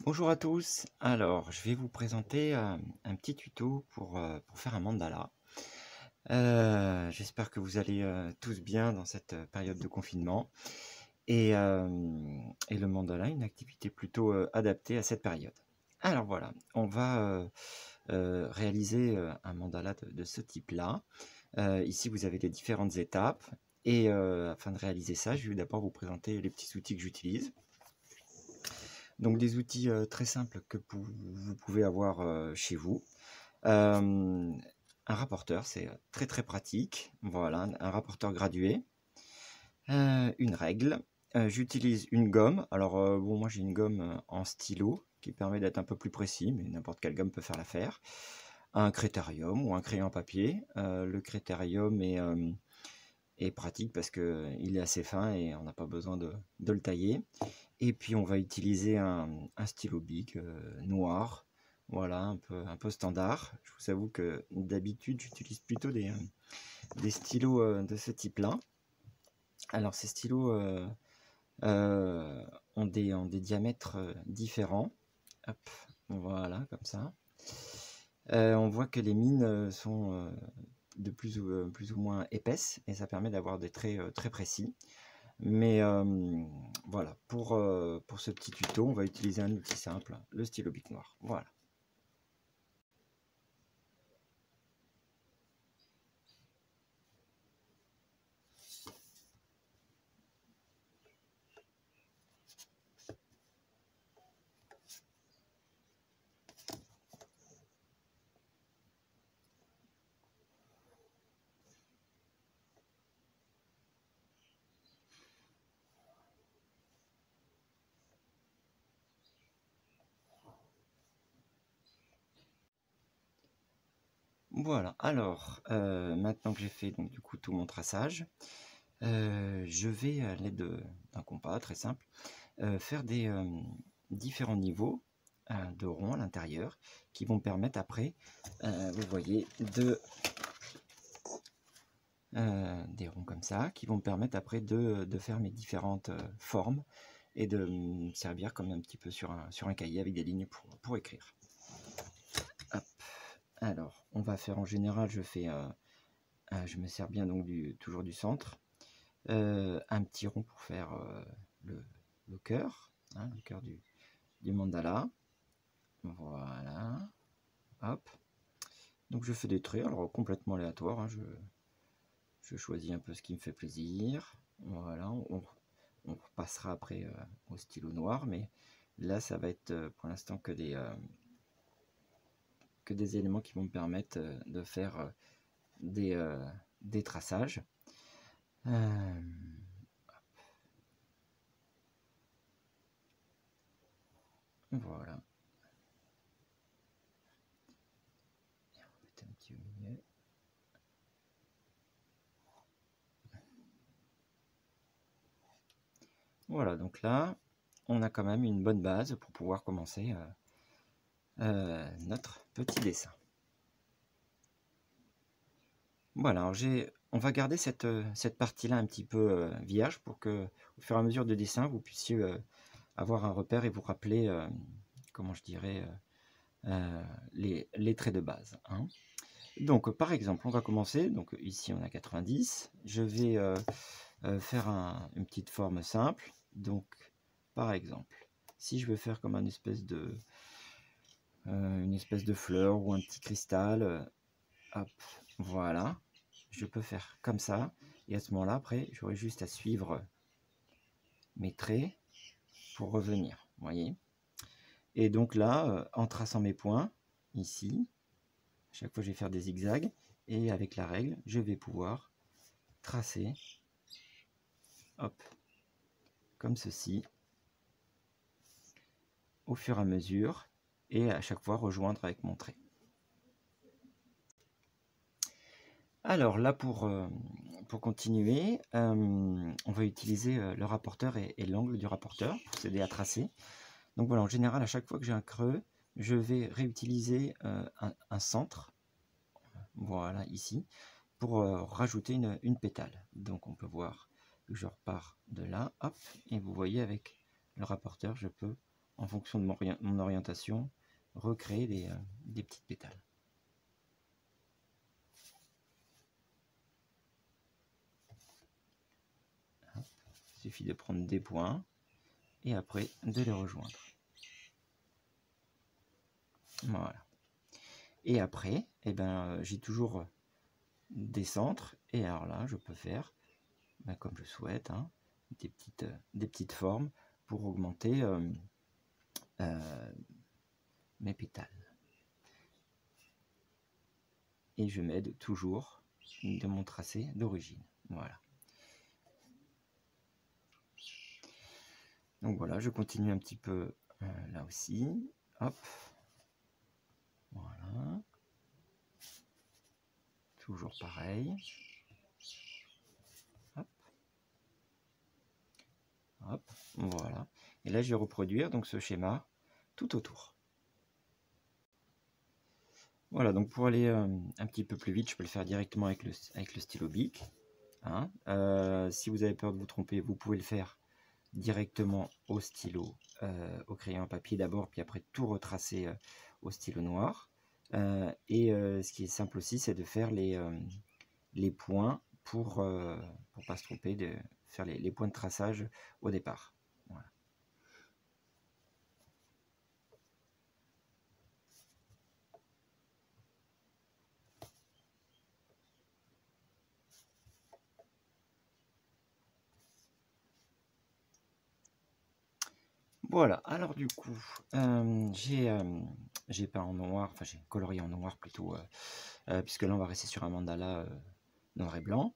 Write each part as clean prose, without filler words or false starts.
Bonjour à tous, alors je vais vous présenter un petit tuto pour faire un mandala. J'espère que vous allez tous bien dans cette période de confinement et le mandala est une activité plutôt adaptée à cette période. Alors voilà, on va réaliser un mandala de ce type-là. Ici vous avez les différentes étapes et afin de réaliser ça, je vais d'abord vous présenter les petits outils que j'utilise. Donc des outils très simples que vous pouvez avoir chez vous. Un rapporteur, c'est très très pratique. Voilà, un rapporteur gradué. Une règle. J'utilise une gomme. Alors bon, moi j'ai une gomme en stylo qui permet d'être un peu plus précis, mais n'importe quelle gomme peut faire l'affaire. Un critérium ou un crayon papier. Le critérium est pratique parce qu'il est assez fin et on n'a pas besoin de le tailler. Et puis on va utiliser un stylo bic noir, voilà, un peu standard. Je vous avoue que d'habitude j'utilise plutôt des stylos de ce type-là. Alors ces stylos ont des diamètres différents. Hop, voilà, comme ça. On voit que les mines sont de plus ou moins épaisses et ça permet d'avoir des traits très précis. Mais voilà, pour ce petit tuto, on va utiliser un outil simple, le stylo bic noir. Voilà. Voilà, alors, maintenant que j'ai fait donc, du coup tout mon traçage, je vais, à l'aide d'un compas très simple, faire des différents niveaux de ronds à l'intérieur qui vont me permettre après, vous voyez, des ronds comme ça, qui vont me permettre après de faire mes différentes formes et de me servir comme un petit peu sur un cahier avec des lignes pour écrire. Hop. Alors, on va faire en général, je me sers bien donc toujours du centre. Un petit rond pour faire le cœur, hein, le cœur du mandala. Voilà. Hop. Donc je fais des traits, alors complètement aléatoires. Hein, je choisis un peu ce qui me fait plaisir. Voilà. On repassera après au stylo noir, mais là ça va être pour l'instant que des éléments qui vont me permettre de faire des traçages. Voilà. Et on va mettre un petit au milieu. Voilà, donc là, on a quand même une bonne base pour pouvoir commencer notre petit dessin. Voilà, alors on va garder cette partie-là un petit peu vierge pour que, au fur et à mesure de dessin, vous puissiez avoir un repère et vous rappeler, comment je dirais, les traits de base. Hein. Donc, par exemple, on va commencer. Donc, ici, on a 90. Je vais faire une petite forme simple. Donc, par exemple, si je veux faire comme une espèce de fleur ou un petit cristal, hop, voilà. Je peux faire comme ça. Et à ce moment-là, après, j'aurai juste à suivre mes traits pour revenir. Vous voyez. Et donc là, en traçant mes points, ici, chaque fois je vais faire des zigzags. Et avec la règle, je vais pouvoir tracer, hop, comme ceci, au fur et à mesure, et à chaque fois rejoindre avec mon trait. Alors là, pour continuer, on va utiliser le rapporteur et l'angle du rapporteur pour s'aider à tracer. Donc voilà, en général, à chaque fois que j'ai un creux, je vais réutiliser un centre, voilà, ici, pour rajouter une pétale. Donc on peut voir que je repars de là, hop, et vous voyez avec le rapporteur, je peux en fonction de mon orientation, recréer des petites pétales. Il suffit de prendre des points et après de les rejoindre. Voilà. Et après, eh ben, j'ai toujours des centres, et alors là, je peux faire, ben, comme je souhaite, hein, des petites formes pour augmenter mes pétales. Et je m'aide toujours de mon tracé d'origine. Voilà. Donc voilà, je continue un petit peu là aussi. Hop. Voilà. Toujours pareil. Hop. Hop. Voilà. Et là, je vais reproduire donc ce schéma tout autour. Voilà, donc pour aller un petit peu plus vite, je peux le faire directement avec le stylo Bic. Hein. Si vous avez peur de vous tromper, vous pouvez le faire directement au stylo, au crayon à papier d'abord, puis après tout retracer au stylo noir. Ce qui est simple aussi, c'est de faire les points pour pas se tromper, de faire les points de traçage au départ. Voilà. Voilà, alors du coup, j'ai peint en noir, enfin j'ai colorié en noir plutôt, puisque là on va rester sur un mandala noir et blanc.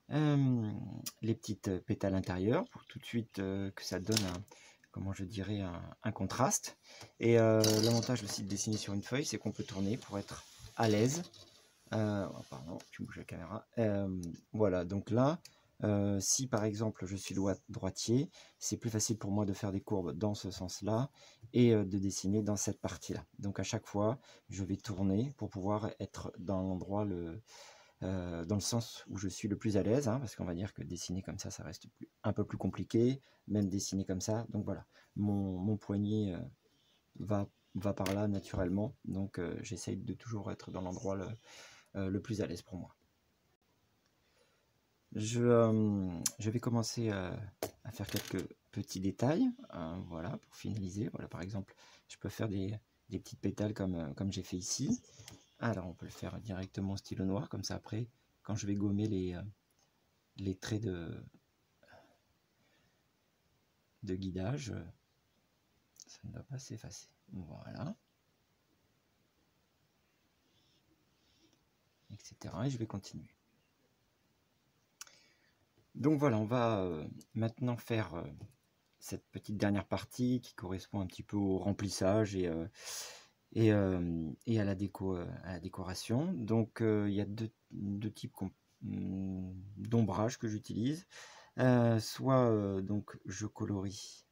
Les petites pétales intérieures pour tout de suite que ça donne comment je dirais, un contraste. Et l'avantage aussi de dessiner sur une feuille, c'est qu'on peut tourner pour être à l'aise. Oh, pardon, tu bouges la caméra. Voilà, donc là, si par exemple je suis droitier, c'est plus facile pour moi de faire des courbes dans ce sens-là et de dessiner dans cette partie-là. Donc à chaque fois, je vais tourner pour pouvoir être dans l'endroit, dans le sens où je suis le plus à l'aise, hein, parce qu'on va dire que dessiner comme ça reste un peu plus compliqué, même dessiner comme ça. Donc voilà, mon poignet va par là naturellement, donc j'essaye de toujours être dans l'endroit le plus à l'aise pour moi. Je vais commencer à faire quelques petits détails, voilà, pour finaliser. Voilà, par exemple, je peux faire des petites pétales comme j'ai fait ici. Alors, on peut le faire directement au stylo noir, comme ça après, quand je vais gommer les traits de guidage, ça ne va pas s'effacer. Voilà. Etc. Et je vais continuer. Donc voilà, on va maintenant faire cette petite dernière partie qui correspond un petit peu au remplissage et à la décoration. Donc il y a deux types d'ombrage que j'utilise. Soit donc je colorie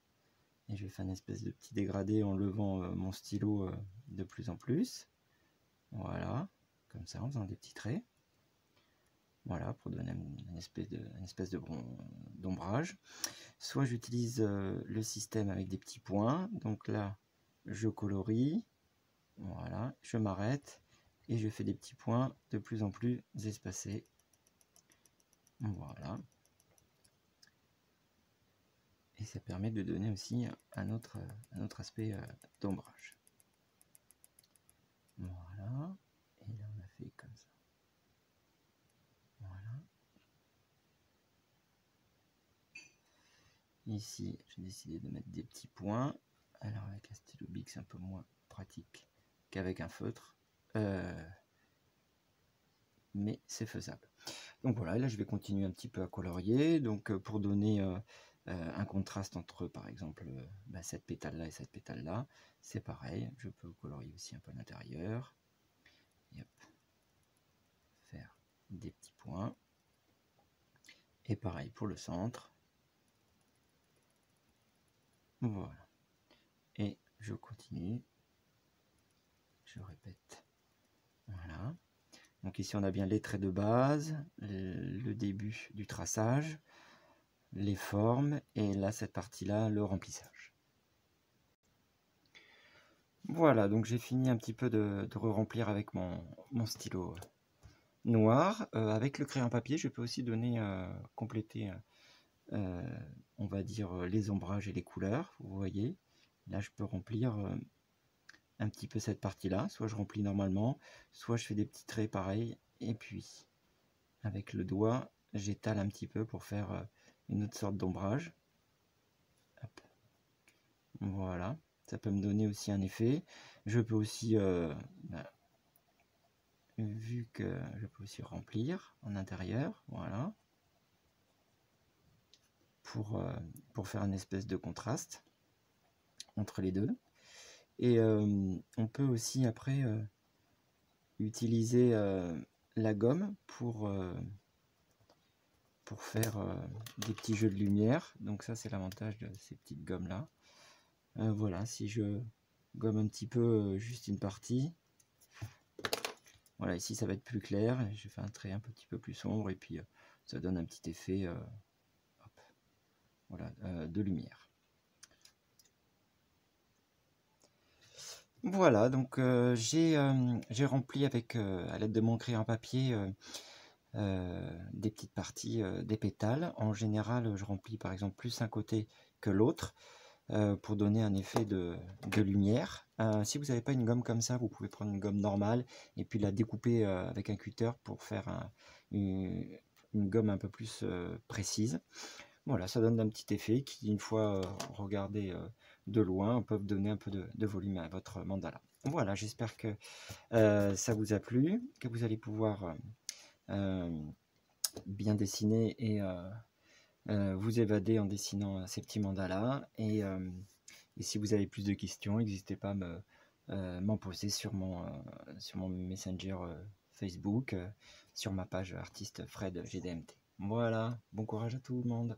et je vais faire une espèce de petit dégradé en levant mon stylo de plus en plus. Voilà, comme ça, en faisant des petits traits. Voilà, pour donner une espèce d'ombrage. Soit j'utilise le système avec des petits points. Donc là, je colorie. Voilà, je m'arrête et je fais des petits points de plus en plus espacés. Voilà. Et ça permet de donner aussi un autre aspect d'ombrage. Voilà. Et là, on a fait comme ça. Voilà. Ici, j'ai décidé de mettre des petits points. Alors, avec un stylo Bic, c'est un peu moins pratique qu'avec un feutre. Mais c'est faisable. Donc voilà, là, je vais continuer un petit peu à colorier. Donc, pour donner un contraste entre, par exemple, cette pétale-là et cette pétale-là, c'est pareil. Je peux colorier aussi un peu l'intérieur. Et hop, faire des petits points. Et pareil pour le centre. Voilà. Et je continue. Je répète. Voilà. Donc ici, on a bien les traits de base, le début du traçage, les formes, et là, cette partie-là, le remplissage. Voilà, donc j'ai fini un petit peu de re-remplir avec mon stylo noir. Avec le crayon papier, je peux aussi donner, compléter, on va dire, les ombrages et les couleurs. Vous voyez, là je peux remplir un petit peu cette partie-là. Soit je remplis normalement, soit je fais des petits traits pareils. Et puis, avec le doigt, j'étale un petit peu pour faire une autre sorte d'ombrage. Voilà, ça peut me donner aussi un effet. Je peux aussi, vu que je peux aussi remplir en intérieur, voilà, pour faire une espèce de contraste entre les deux. Et on peut aussi après utiliser la gomme pour faire des petits jeux de lumière. Donc ça c'est l'avantage de ces petites gommes là. Voilà, si je gomme un petit peu juste une partie, voilà, ici ça va être plus clair, j'ai fait un trait un petit peu plus sombre et puis ça donne un petit effet hop, voilà, de lumière. Voilà, donc j'ai rempli avec, à l'aide de mon crayon papier, des petites parties des pétales. En général, je remplis par exemple plus un côté que l'autre pour donner un effet de lumière. Si vous n'avez pas une gomme comme ça, vous pouvez prendre une gomme normale et puis la découper avec un cutter pour faire une gomme un peu plus précise. Voilà, ça donne un petit effet qui, une fois regardé de loin, peuvent donner un peu de volume à votre mandala. Voilà, j'espère que ça vous a plu, que vous allez pouvoir bien dessiner et vous évader en dessinant ces petits mandalas. Et si vous avez plus de questions, n'hésitez pas à m'en poser sur mon Messenger Facebook, sur ma page artiste Fred GDMT. Voilà, bon courage à tout le monde.